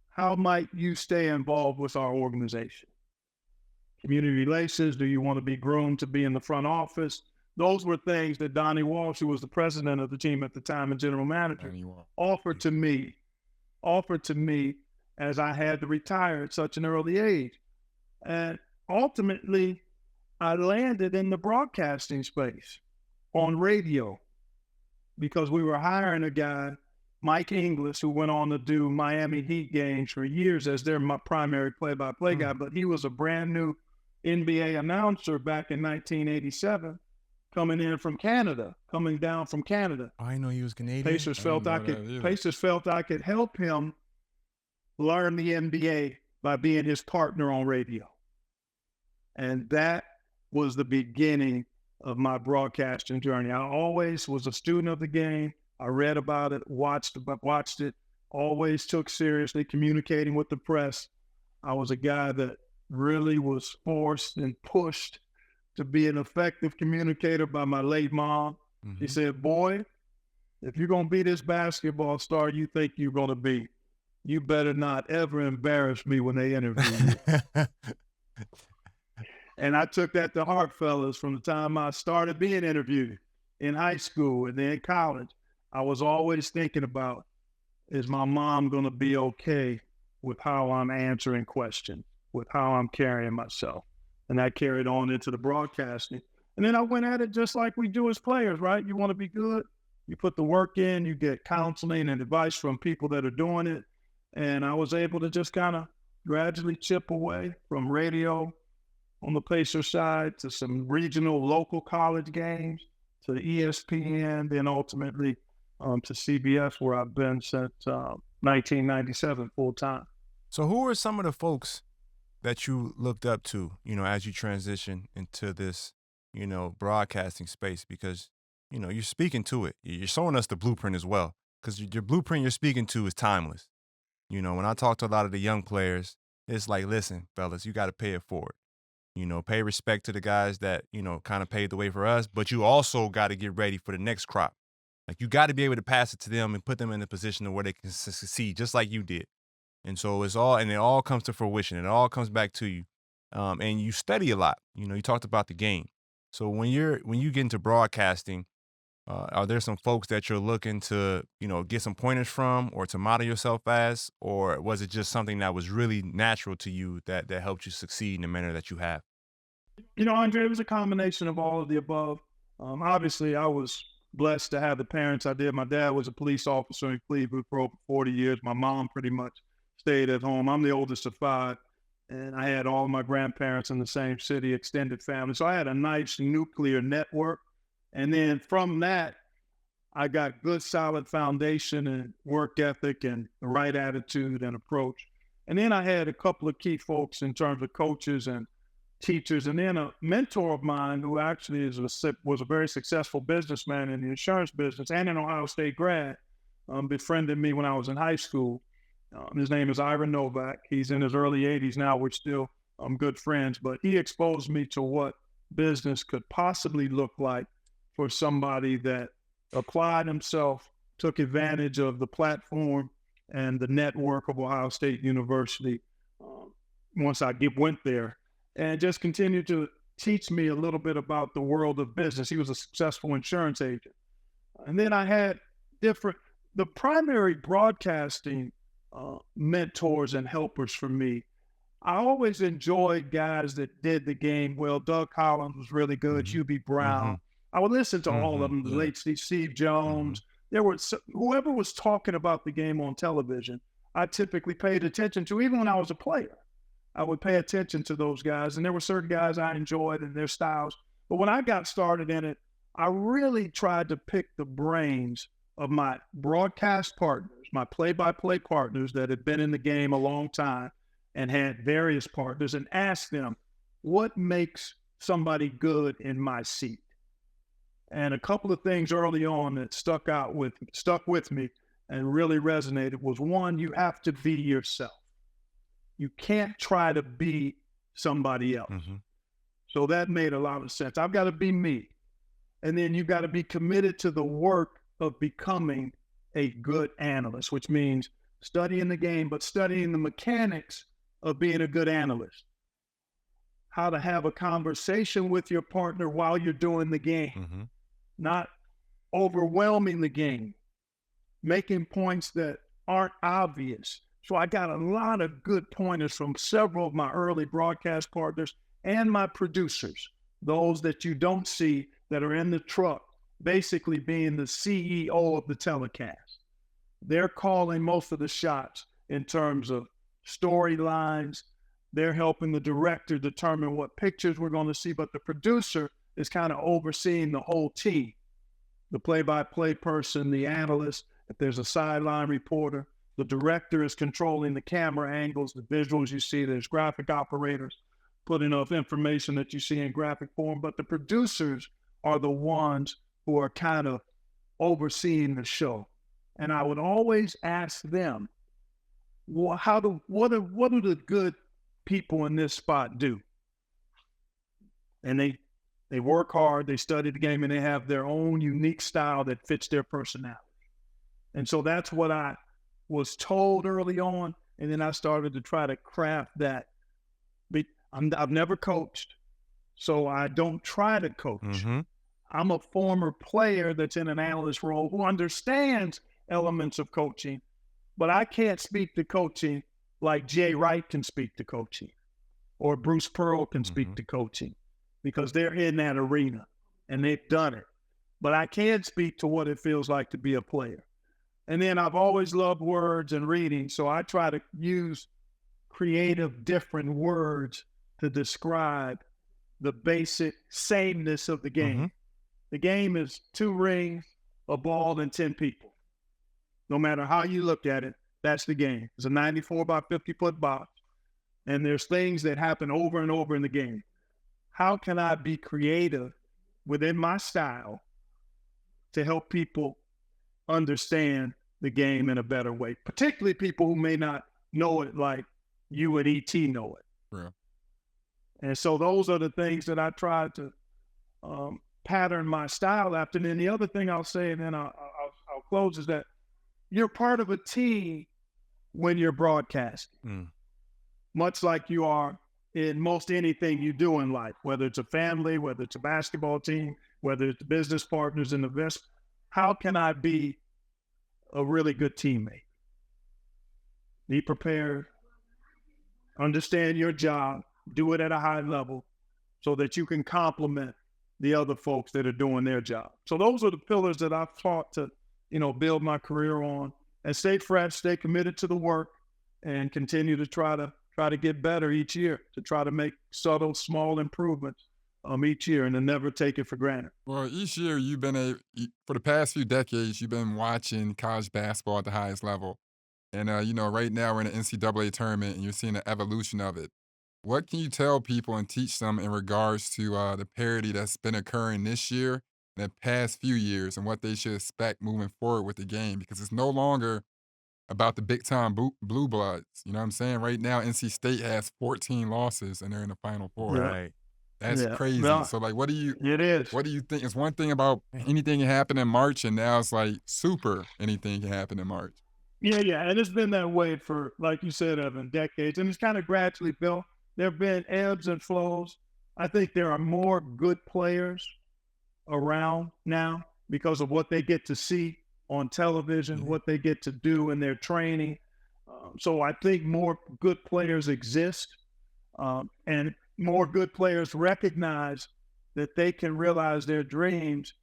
how might you stay involved with our organization? Community relations, do you want to be groomed to be in the front office? Those were things that Donnie Walsh, who was the president of the team at the time and general manager, offered to me as I had to retire at such an early age. And ultimately, I landed in the broadcasting space on radio because we were hiring a guy, Mike Inglis, who went on to do Miami Heat games for years as their primary play-by-play guy, but he was a brand new NBA announcer back in 1987, coming down from Canada. Oh, I know he was Canadian. Pacers felt I could help him learn the NBA by being his partner on radio. And that was the beginning of my broadcasting journey. I always was a student of the game. I read about it, watched it, always took seriously communicating with the press. I was a guy that really was forced and pushed to be an effective communicator by my late mom. She said, boy, if you're going to be this basketball star you think you're going to be, you better not ever embarrass me when they interview you. And I took that to heart, fellas, from the time I started being interviewed in high school and then college. I was always thinking about, is my mom going to be okay with how I'm answering questions, with how I'm carrying myself? And that carried on into the broadcasting. And then I went at it just like we do as players, right? You want to be good, you put the work in, you get counseling and advice from people that are doing it. And I was able to just kind of gradually chip away from radio on the Pacers side to some regional local college games, to the ESPN, then ultimately to CBS, where I've been since 1997 full time. So who are some of the folks that you looked up to, as you transition into this, broadcasting space? Because, you're speaking to it. You're showing us the blueprint as well, because your blueprint you're speaking to is timeless. When I talk to a lot of the young players, it's like, listen, fellas, you got to pay it forward. Pay respect to the guys that, kind of paved the way for us, but you also got to get ready for the next crop. Like, you got to be able to pass it to them and put them in a position where they can succeed just like you did. And so it all comes to fruition. It all comes back to you. And you study a lot. You talked about the game. So when you get into broadcasting, are there some folks that you're looking to, get some pointers from or to model yourself as? Or was it just something that was really natural to you that helped you succeed in the manner that you have? Andre, it was a combination of all of the above. Obviously, I was blessed to have the parents I did. My dad was a police officer in Cleveland for over 40 years. My mom pretty much stayed at home. I'm the oldest of 5, and I had all my grandparents in the same city, extended family. So I had a nice nuclear network. And then from that, I got good, solid foundation and work ethic and the right attitude and approach. And then I had a couple of key folks in terms of coaches and teachers, and then a mentor of mine who actually was a very successful businessman in the insurance business and an Ohio State grad, befriended me when I was in high school. His name is Ira Novak. He's in his early 80s now. We're still good friends, but he exposed me to what business could possibly look like for somebody that applied himself, took advantage of the platform and the network of Ohio State University once I went there, and just continued to teach me a little bit about the world of business. He was a successful insurance agent. And then I had the primary broadcasting mentors and helpers for me. I always enjoyed guys that did the game well. Doug Collins was really good. Hubie Brown. I would listen to all of them, the late Steve Jones. There were whoever was talking about the game on television, I typically paid attention to, even when I was a player. I would pay attention to those guys, and there were certain guys I enjoyed and their styles. But when I got started in it, I really tried to pick the brains of my broadcast partners, my play-by-play partners that had been in the game a long time and had various partners, and ask them, what makes somebody good in my seat? And a couple of things early on that stuck with me and really resonated was, one, you have to be yourself. You can't try to be somebody else. Mm-hmm. So that made a lot of sense. I've got to be me. And then you got to be committed to the work of becoming a good analyst, which means studying the game, but studying the mechanics of being a good analyst. How to have a conversation with your partner while you're doing the game, Mm-hmm. not overwhelming the game, making points that aren't obvious. So I got a lot of good pointers from several of my early broadcast partners and my producers, those that you don't see that are in the truck, basically being the CEO of the telecast. They're calling most of the shots in terms of storylines. They're helping the director determine what pictures we're going to see, but the producer is kind of overseeing the whole team. The play-by-play person, the analyst, if there's a sideline reporter, the director is controlling the camera angles, the visuals you see, there's graphic operators putting up information that you see in graphic form, but the producers are the ones who are kind of overseeing the show. And I would always ask them, well, what do the good people in this spot do? And they work hard, they study the game, and they have their own unique style that fits their personality. And so that's what I was told early on, and then I started to try to craft that. I've never coached, so I don't try to coach. Mm-hmm. I'm a former player that's in an analyst role who understands elements of coaching, but I can't speak to coaching like Jay Wright can speak to coaching, or Bruce Pearl can speak to coaching, because they're in that arena and they've done it. But I can speak to what it feels like to be a player. And then I've always loved words and reading, so I try to use creative, different words to describe the basic sameness of the game. Mm-hmm. The game is 2 rings, a ball, and 10 people. No matter how you look at it, that's the game. It's a 94 by 50-foot box, and there's things that happen over and over in the game. How can I be creative within my style to help people understand the game in a better way, particularly people who may not know it like you and ET know it. Yeah. And so those are the things that I try to pattern my style after. And then the other thing I'll say, and then I'll close, is that you're part of a team when you're broadcasting, much like you are in most anything you do in life, whether it's a family, whether it's a basketball team, whether it's business partners in the investment. How can I be a really good teammate? Be prepared, understand your job, do it at a high level so that you can complement the other folks that are doing their job. So those are the pillars that I've taught to, build my career on, and stay fresh, stay committed to the work, and continue to try to get better each year, to try to make subtle, small improvements each year, and to never take it for granted. Well, each year for the past few decades, you've been watching college basketball at the highest level. And, right now we're in an NCAA tournament and you're seeing the evolution of it. What can you tell people and teach them in regards to the parity that's been occurring this year and the past few years, and what they should expect moving forward with the game? Because it's no longer about the big-time blue bloods. You know what I'm saying? Right now, NC State has 14 losses and they're in the Final Four. Right. That's crazy. Well, so, like, what do you think? It's one thing about anything can happen in March, and now it's like anything can happen in March. Yeah. And it's been that way for, like you said, Evan, decades. And it's kind of gradually built. There have been ebbs and flows. I think there are more good players around now because of what they get to see on television, what they get to do in their training. So I think more good players exist, and more good players recognize that they can realize their dreams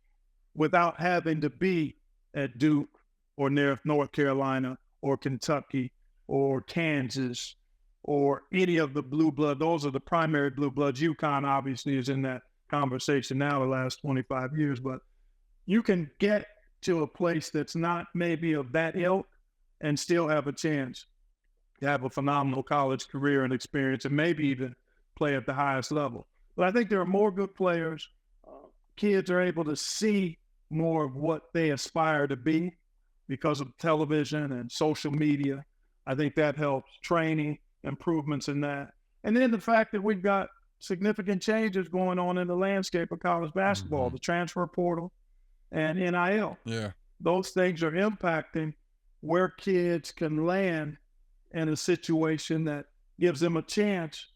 without having to be at Duke or North Carolina or Kentucky or Kansas or any of the blue blood. Those are the primary blue bloods. UConn obviously is in that conversation now the last 25 years, but you can get to a place that's not maybe of that ilk, and still have a chance to have a phenomenal college career and experience and maybe even play at the highest level. But I think there are more good players. Kids are able to see more of what they aspire to be because of television and social media. I think that helps training, improvements in that. And then the fact that we've got significant changes going on in the landscape of college basketball, the transfer portal and NIL. Yeah. Those things are impacting where kids can land in a situation that gives them a chance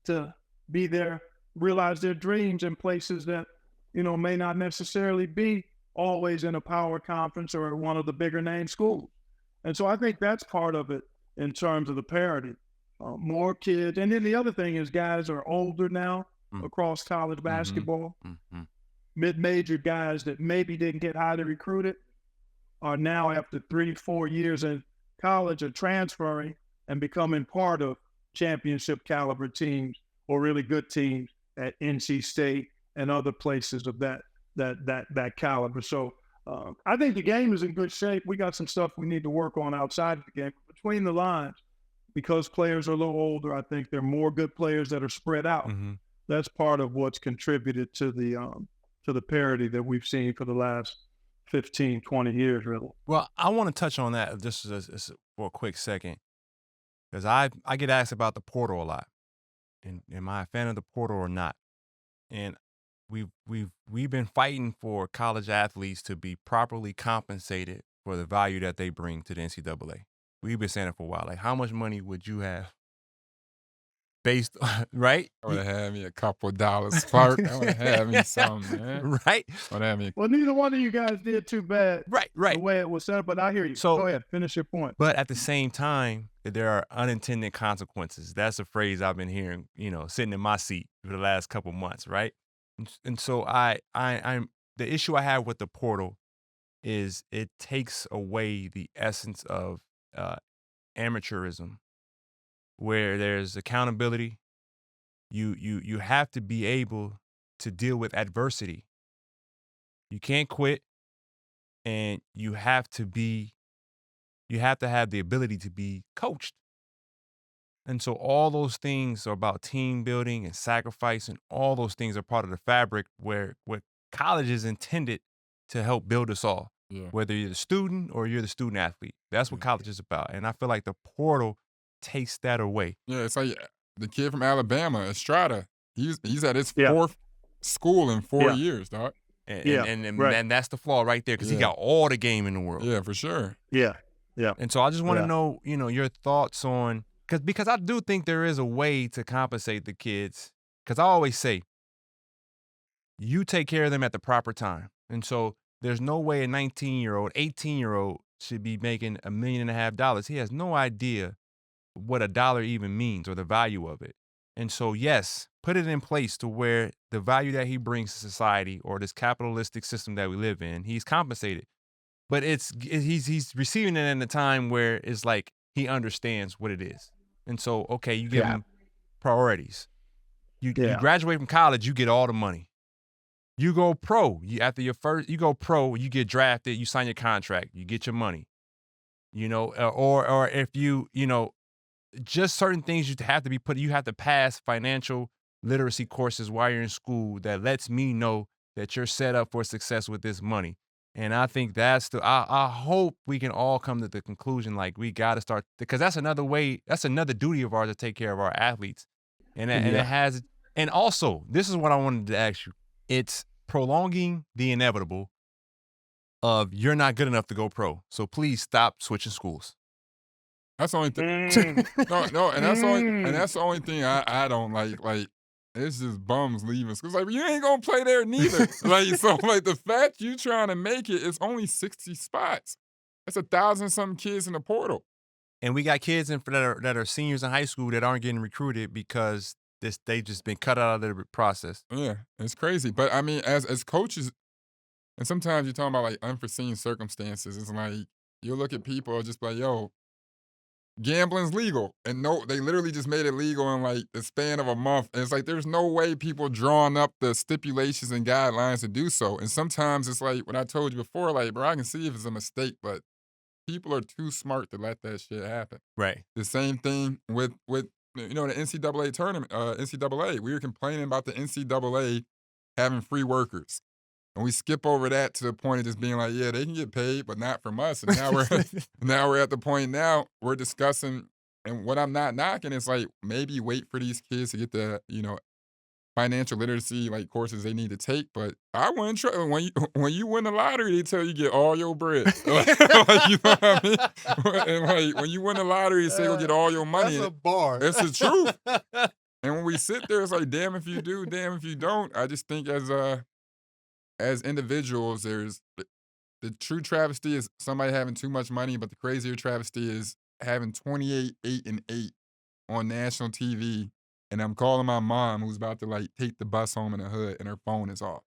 to be there, realize their dreams in places that, may not necessarily be always in a power conference or one of the bigger name schools. And so I think that's part of it in terms of the parity. More kids. And then the other thing is guys are older now across college basketball. Mid-major guys that maybe didn't get highly recruited are now, after 3-4 years in college, are transferring and becoming part of championship caliber teams or really good teams at NC State and other places of that caliber. So I think the game is in good shape. We got some stuff we need to work on outside of the game. Between the lines, because players are a little older, I think there are more good players that are spread out. That's part of what's contributed to the parity that we've seen for the last 15, 20 years, really. Well, I want to touch on that just for a quick second, because I get asked about the portal a lot, and am I a fan of the portal or not? And we've been fighting for college athletes to be properly compensated for the value that they bring to the NCAA. We've been saying it for a while. Like, how much money would you have based on, right? I would have had me a couple of dollars, Clark. I would have had me something, man. Right? I would have me. Well, neither one of you guys did too bad. Right. The way it was set up, but I hear you. So, go ahead, finish your point. But at the same time, there are unintended consequences. That's a phrase I've been hearing, sitting in my seat for the last couple months, right? And so I'm the issue I have with the portal is it takes away the essence of amateurism, where there's accountability. You have to be able to deal with adversity. You can't quit, and you have to have the ability to be coached. And so all those things are about team building and sacrifice, and all those things are part of the fabric where college is intended to help build us all. Yeah. Whether you're the student or you're the student athlete. That's what college is about. And I feel like the portal takes that away. Yeah, it's like the kid from Alabama, Estrada. He's at his fourth school in 4 years, dog. And that's the flaw right there, because he got all the game in the world. Yeah, for sure. Yeah. And so I just want to know, your thoughts on, because I do think there is a way to compensate the kids. Because I always say, you take care of them at the proper time. And so there's no way a 19-year-old, 18-year-old should be making $1.5 million. He has no idea what a dollar even means or the value of it. And so, yes, put it in place to where the value that he brings to society or this capitalistic system that we live in, he's compensated. But he's receiving it in a time where it's like he understands what it is. And so, okay, you give him priorities. You graduate from college, you get all the money. You go pro. You go pro, you get drafted, you sign your contract, you get your money. Or if just certain things you have to be you have to pass financial literacy courses while you're in school that lets me know that you're set up for success with this money. And I think I hope we can all come to the conclusion, like, we got to start, because that's another duty of ours to take care of our athletes. And also, this is what I wanted to ask you. It's prolonging the inevitable of you're not good enough to go pro. So please stop switching schools. That's the only thing. No, and that's the only thing I don't like. Like, it's just bums leaving schools. Like, you ain't gonna play there neither. The fact you trying to make it's only 60 spots. That's 1,000-something kids in the portal. And we got kids that are seniors in high school that aren't getting recruited because they've just been cut out of the process. Yeah, it's crazy. But I mean, as coaches, and sometimes you're talking about like unforeseen circumstances. It's like you look at people and just like, yo, gambling's legal. And no, they literally just made it legal in like the span of a month. And it's like there's no way people drawing up the stipulations and guidelines to do so. And sometimes it's like what I told you before, like, bro, I can see if it's a mistake, but people are too smart to let that shit happen. Right. The same thing with the NCAA tournament, NCAA. We were complaining about the NCAA having free workers. And we skip over that to the point of just being like, yeah, they can get paid, but not from us. And now we're at the point now we're discussing, and what I'm not knocking is like maybe wait for these kids to get the financial literacy like courses they need to take. But I wouldn't try when you win the lottery, they tell you get all your bread. Like, you know what I mean? And like when you win the lottery, they say go get all your money. That's a bar. It's the truth. And when we sit there, it's like, damn if you do, damn if you don't. I just think as individuals, there's the true travesty is somebody having too much money, but the crazier travesty is having 28, 8, and 8 on national TV, and I'm calling my mom who's about to like take the bus home in the hood, and her phone is off.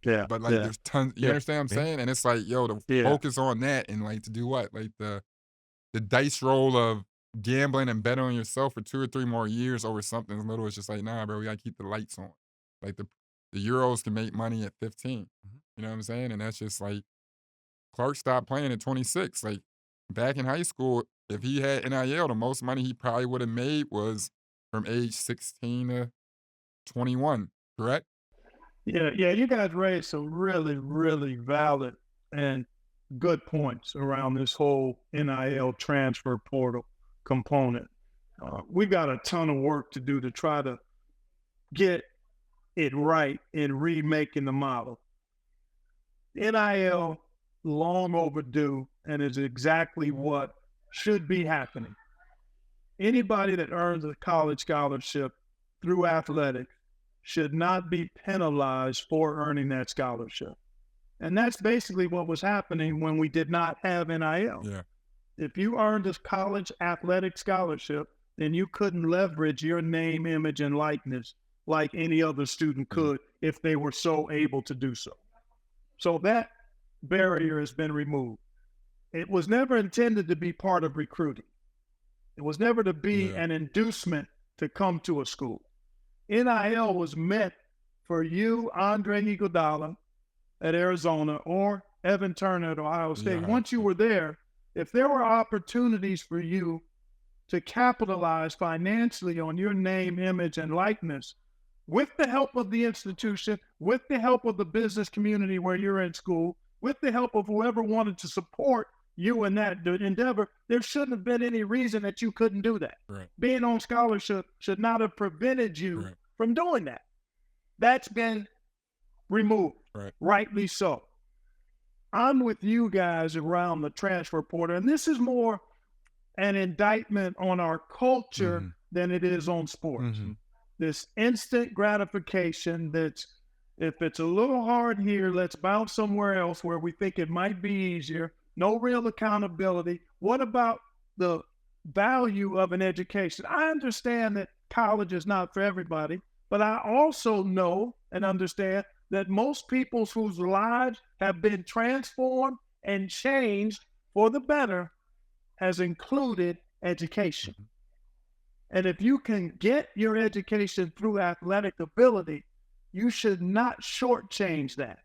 Yeah. But like, there's tons. You understand what I'm saying? And it's like, yo, to focus on that and like to do what? Like the dice roll of gambling and betting on yourself for 2 or 3 more years over something as little. It's just like, nah, bro, we gotta keep the lights on. Like the Euros can make money at 15. You know what I'm saying? And that's just like, Clark stopped playing at 26. Like back in high school, if he had NIL, the most money he probably would have made was from age 16 to 21, correct? Yeah, you guys raised some really, really valid and good points around this whole NIL transfer portal component. We've got a ton of work to do to try to get it right in remaking the model. NIL, long overdue, and is exactly what should be happening. Anybody that earns a college scholarship through athletics should not be penalized for earning that scholarship. And that's basically what was happening when we did not have NIL. Yeah. If you earned a college athletic scholarship, then you couldn't leverage your name, image, and likeness like any other student could if they were so able to do so. So that barrier has been removed. It was never intended to be part of recruiting. It was never to be an inducement to come to a school. NIL was meant for you, Andre Iguodala at Arizona, or Evan Turner at Ohio State. Once you were there, if there were opportunities for you to capitalize financially on your name, image, and likeness, with the help of the institution, with the help of the business community where you're in school, with the help of whoever wanted to support you in that endeavor, there shouldn't have been any reason that you couldn't do that. Right. Being on scholarship should not have prevented you from doing that. That's been removed, rightly so. I'm with you guys around the transfer portal, and this is more an indictment on our culture than it is on sports. This instant gratification that's, if it's a little hard here, let's bounce somewhere else where we think it might be easier. No real accountability. What about the value of an education? I understand that college is not for everybody, but I also know and understand that most people whose lives have been transformed and changed for the better has included education. And if you can get your education through athletic ability, you should not shortchange that.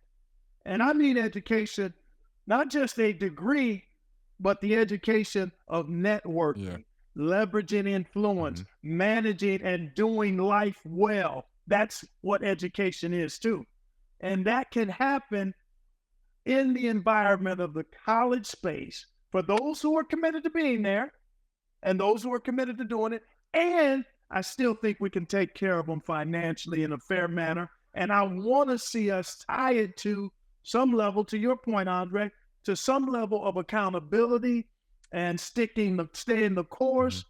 And I mean education, not just a degree, but the education of networking, leveraging influence, managing and doing life well. That's what education is too. And that can happen in the environment of the college space for those who are committed to being there and those who are committed to doing it. And I still think we can take care of them financially in a fair manner. And I want to see us tie it to some level, to your point, Andre, to some level of accountability and staying the course.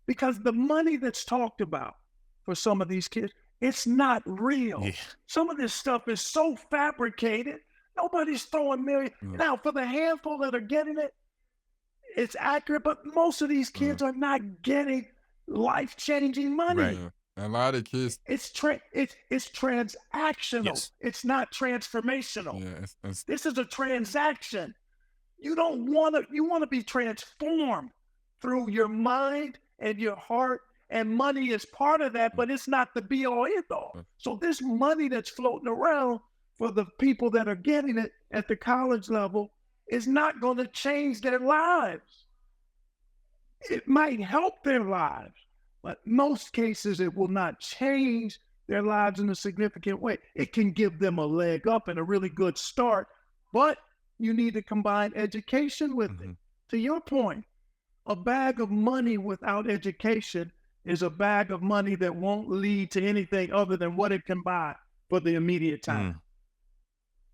Because the money that's talked about for some of these kids, it's not real. Some of this stuff is so fabricated. Nobody's throwing millions. Now, for the handful that are getting it, it's accurate, but most of these kids are not getting life-changing money. A lot of kids. It's transactional. It's not transformational. This is a transaction. You want to be transformed through your mind and your heart, and money is part of that, but it's not the be-all, end-all. So this money that's floating around for the people that are getting it at the college level is not going to change their lives. It might help their lives, but most cases it will not change their lives in a significant way. It can give them a leg up and a really good start, but you need to combine education with it. To your point, a bag of money without education is a bag of money that won't lead to anything other than what it can buy for the immediate time.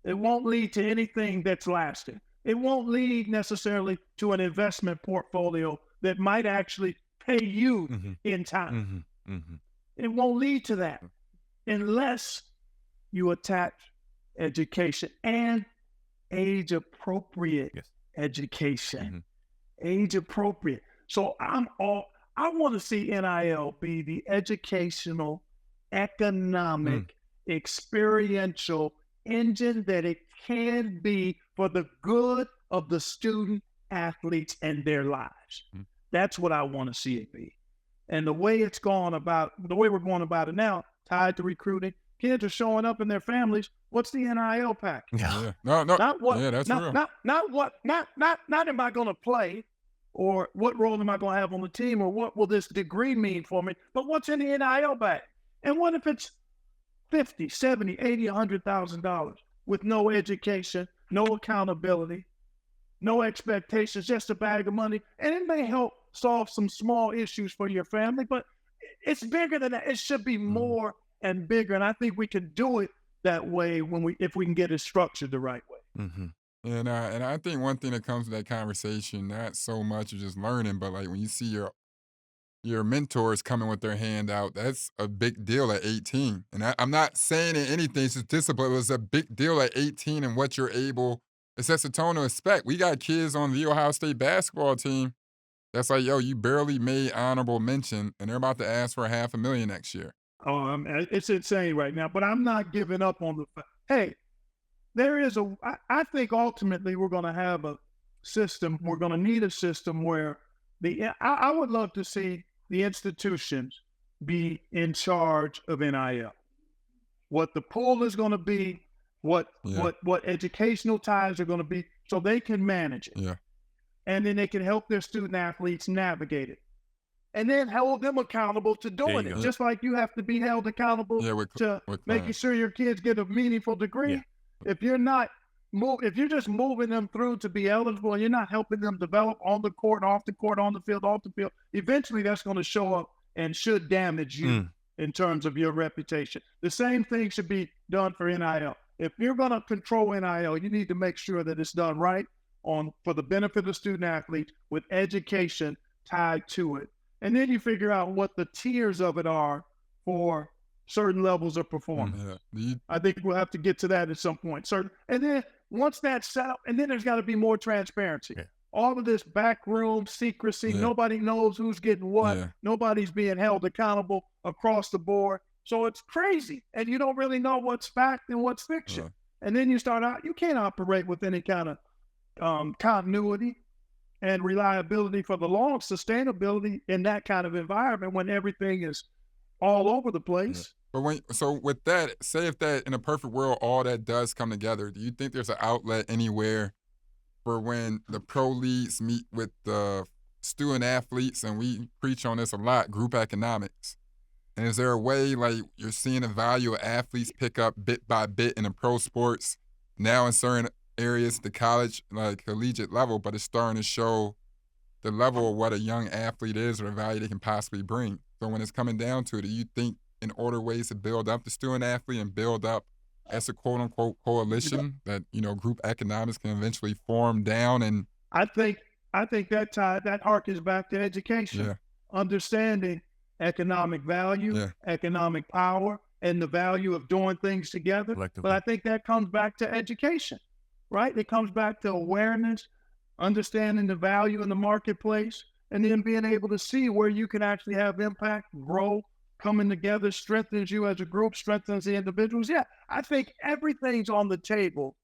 It won't lead to anything that's lasting. It won't lead necessarily to an investment portfolio that might actually pay you in time. It won't lead to that unless you attach education and age-appropriate education. Age-appropriate. So I want to see NIL be the educational, economic, experiential engine that it can be for the good of the student athletes and their lives. That's what I want to see it be. And the way we're going about it now, tied to recruiting, kids are showing up in their families. What's the NIL package? No. Not what. Yeah, that's real. Not am I going to play, or what role am I going to have on the team, or what will this degree mean for me? But what's in the NIL bag? And what if it's $50, $70, $80, $100,000 with no education, no accountability, no expectations, just a bag of money? And it may help solve some small issues for your family, but it's bigger than that. It should be more and bigger. And I think we can do it that way if we can get it structured the right way. And I think one thing that comes to that conversation, not so much of just learning, but like when you see your mentors coming with their hand out, that's a big deal at 18. And I'm not saying anything statistical, but it was a big deal at 18 and what you're able, it sets a tone to expect. We got kids on the Ohio State basketball team that's like, yo, you barely made honorable mention, and they're about to ask for $500,000 next year. Oh, it's insane right now, but I'm not giving up on the fact. Hey, I think ultimately we're going to have a system. We're going to need a system where I would love to see the institutions be in charge of NIL. What the pool is going to be, what educational ties are going to be, so they can manage it. Yeah. And then they can help their student athletes navigate it. And then hold them accountable to doing it, just like you have to be held accountable to making sure your kids get a meaningful degree. Yeah. If you're just moving them through to be eligible and you're not helping them develop on the court, off the court, on the field, off the field, eventually that's going to show up and should damage you in terms of your reputation. The same thing should be done for NIL. If you're going to control NIL, you need to make sure that it's done right for the benefit of the student athlete with education tied to it. And then you figure out what the tiers of it are for certain levels of performance. I think we'll have to get to that at some point. And then once that's set up, and then there's got to be more transparency. All of this backroom secrecy, nobody knows who's getting what. Nobody's being held accountable across the board. So it's crazy. And you don't really know what's fact and what's fiction. And then you start out, you can't operate with any kind of continuity and reliability for the long sustainability in that kind of environment when everything is all over the place. But with that, say if that in a perfect world, all that does come together, do you think there's an outlet anywhere for when the pro leagues meet with the student athletes, and we preach on this a lot, group economics? And is there a way, like you're seeing the value of athletes pick up bit by bit in the pro sports now in certain areas, the college, like collegiate level, but it's starting to show the level of what a young athlete is or the value they can possibly bring. So when it's coming down to it, do you think in order ways to build up the student athlete and build up as a quote unquote coalition that, group economics can eventually form down? And I think that harkens back to education, understanding economic value, economic power, and the value of doing things together. But I think that comes back to education. Right? It comes back to awareness, understanding the value in the marketplace, and then being able to see where you can actually have impact, grow, coming together, strengthens you as a group, strengthens the individuals. Yeah, I think everything's on the table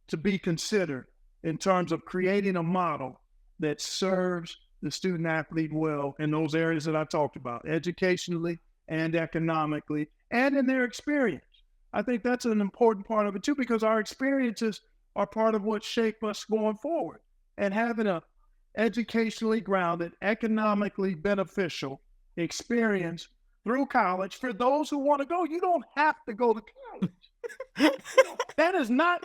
to be considered in terms of creating a model that serves the student athlete well in those areas that I talked about, educationally and economically, and in their experience. I think that's an important part of it too, because our experiences are part of what shape us going forward. And having a educationally grounded, economically beneficial experience through college for those who want to go. You don't have to go to college. That is not,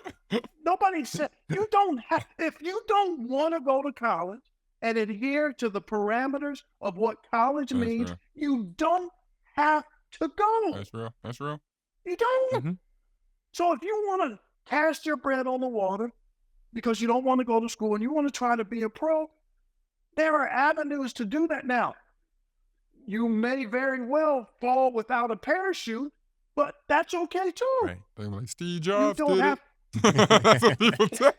nobody said, you don't have, if you don't want to go to college and adhere to the parameters of what college means, you don't have to go. That's real. That's real. You don't. Mm-hmm. So if you want to cast your bread on the water because you don't want to go to school and you want to try to be a pro, there are avenues to do that now. You may very well fall without a parachute, but that's okay too. Right. They were like, Steve Jobs You don't did have- it. That's what people say.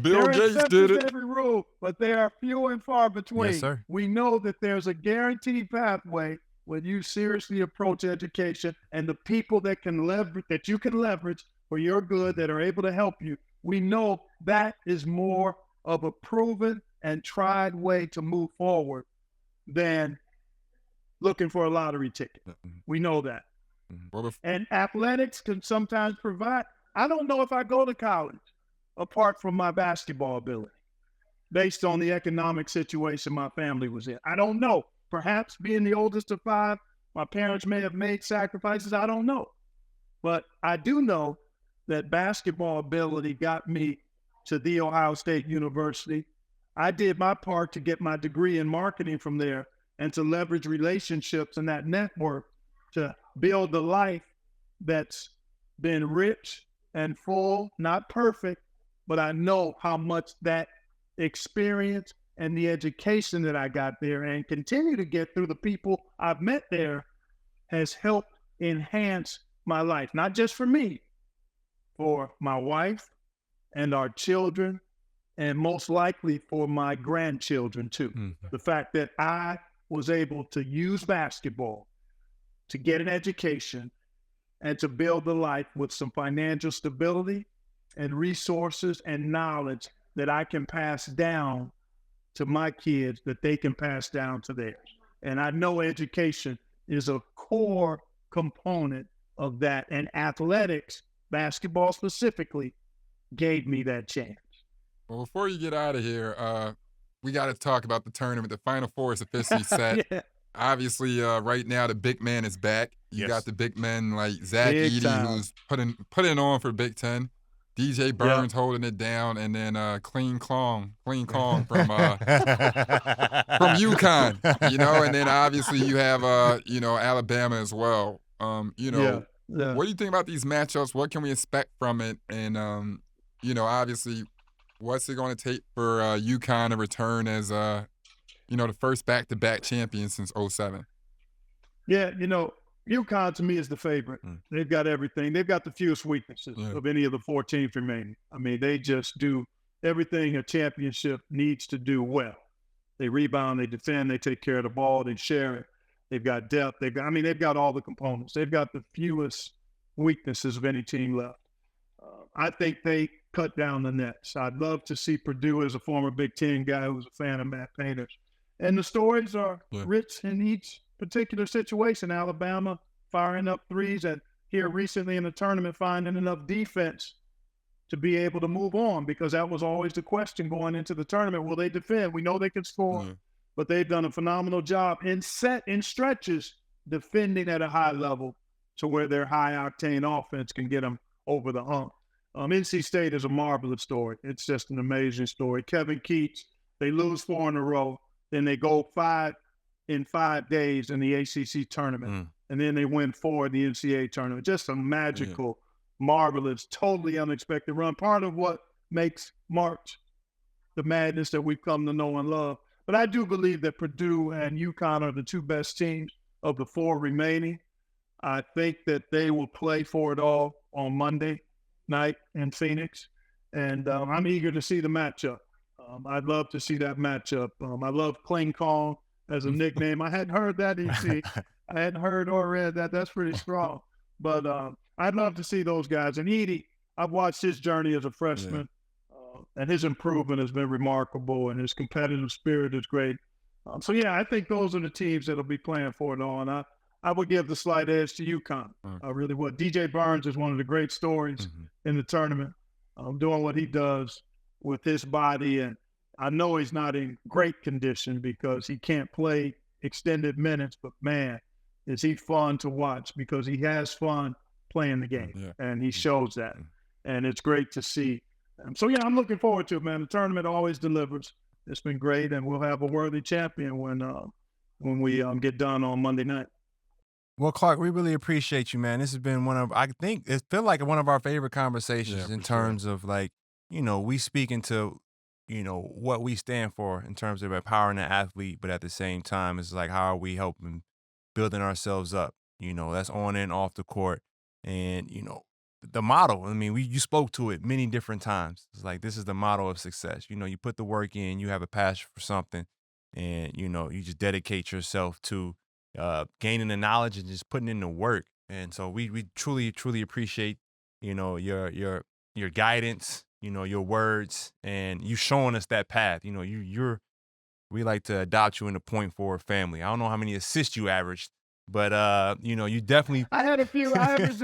Bill There are Gates exceptions did to it. every rule, but they are few and far between. Yes, sir. We know that there's a guaranteed pathway when you seriously approach education, and the people that can leverage, that you can leverage for your good, that are able to help you. We know that is more of a proven and tried way to move forward than looking for a lottery ticket. We know that. Well, And athletics can sometimes provide. I don't know if I go to college apart from my basketball ability, based on the economic situation my family was in. I don't know. Perhaps being the oldest of 5, my parents may have made sacrifices. I don't know. But I do know that basketball ability got me to The Ohio State University. I did my part to get my degree in marketing from there and to leverage relationships and that network to build the life that's been rich and full, not perfect, but I know how much that experience and the education that I got there and continue to get through the people I've met there has helped enhance my life, not just for me, for my wife and our children, and most likely for my grandchildren too. The fact that I was able to use basketball to get an education and to build a life with some financial stability and resources and knowledge that I can pass down to my kids, that they can pass down to theirs. And I know education is a core component of that. And athletics, basketball specifically, gave me that chance. Well, before you get out of here, we got to talk about the tournament. The Final Four is officially set. Yeah. Obviously, right now the big man is back. You got the big men like Zach Big Edey, time. who's putting on for Big Ten. DJ Burns holding it down, and then Clean Kong from UConn, and then obviously you have Alabama as well. What do you think about these matchups? What can we expect from it? And obviously, what's it going to take for UConn to return as the first back-to-back champion since 2007? Yeah, UConn to me is the favorite. They've got everything. They've got the fewest weaknesses of any of the 4 teams remaining. I mean, they just do everything a championship needs to do well. They rebound, they defend, they take care of the ball, they share it. They've got depth. They've got all the components. They've got the fewest weaknesses of any team left. I think they cut down the nets. I'd love to see Purdue, as a former Big Ten guy who's a fan of Matt Painter's. And the stories are rich in each particular situation. Alabama firing up threes, and here recently in the tournament finding enough defense to be able to move on, because that was always the question going into the tournament. Will they defend? We know they can score, but they've done a phenomenal job in stretches defending at a high level to where their high-octane offense can get them over the hump. NC State is a marvelous story. It's just an amazing story. Kevin Keats, they lose 4 in a row. Then they go 5 in 5 days in the ACC tournament. And then they win 4 in the NCAA tournament. Just a magical, marvelous, totally unexpected run. Part of what makes March the madness that we've come to know and love. But I do believe that Purdue and UConn are the 2 best teams of the 4 remaining. I think that they will play for it all on Monday night in Phoenix. And I'm eager to see the matchup. I'd love to see that matchup. I love Cling Kong as a nickname. I hadn't heard that, EC. I hadn't heard or read that. That's pretty strong. But I'd love to see those guys. And Edey, I've watched his journey as a freshman, and his improvement has been remarkable, and his competitive spirit is great. I think those are the teams that'll be playing for it all. And I would give the slight edge to UConn. I really would. DJ Burns is one of the great stories in the tournament. doing what he does with his body. And I know he's not in great condition because he can't play extended minutes, but man, is he fun to watch because he has fun playing the game, and he shows that. And it's great to see. So, yeah, I'm looking forward to it, man. The tournament always delivers. It's been great, and we'll have a worthy champion when we get done on Monday night. Well, Clark, we really appreciate you, man. This has been I think it feel like one of our favorite conversations in terms of like, we speaking to, what we stand for in terms of empowering the athlete, but at the same time, it's like, how are we helping building ourselves up? That's on and off the court. And, the model, I mean, you spoke to it many different times. It's like, this is the model of success. You put the work in, you have a passion for something, and, you just dedicate yourself to gaining the knowledge and just putting in the work. And so we truly, truly appreciate, your guidance, your words, and you showing us that path. We like to adopt you in the point forward family. I don't know how many assists you averaged, but you definitely. I had a few. I averaged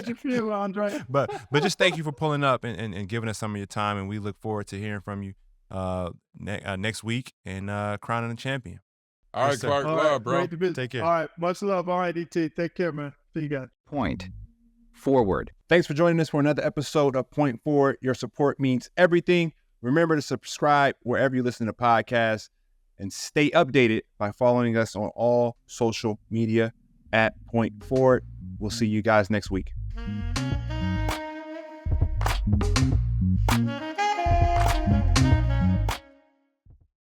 a few, Andre. But just thank you for pulling up and giving us some of your time, and we look forward to hearing from you next week and crowning a champion. All right, Clark. Love, bro. Great to visit. Take care. All right. Much love. All right, DT. Take care, man. See you guys. Point. Forward. Thanks for joining us for another episode of Point Forward. Your support means everything. Remember to subscribe wherever you listen to podcasts and stay updated by following us on all social media at Point Forward. We'll see you guys next week.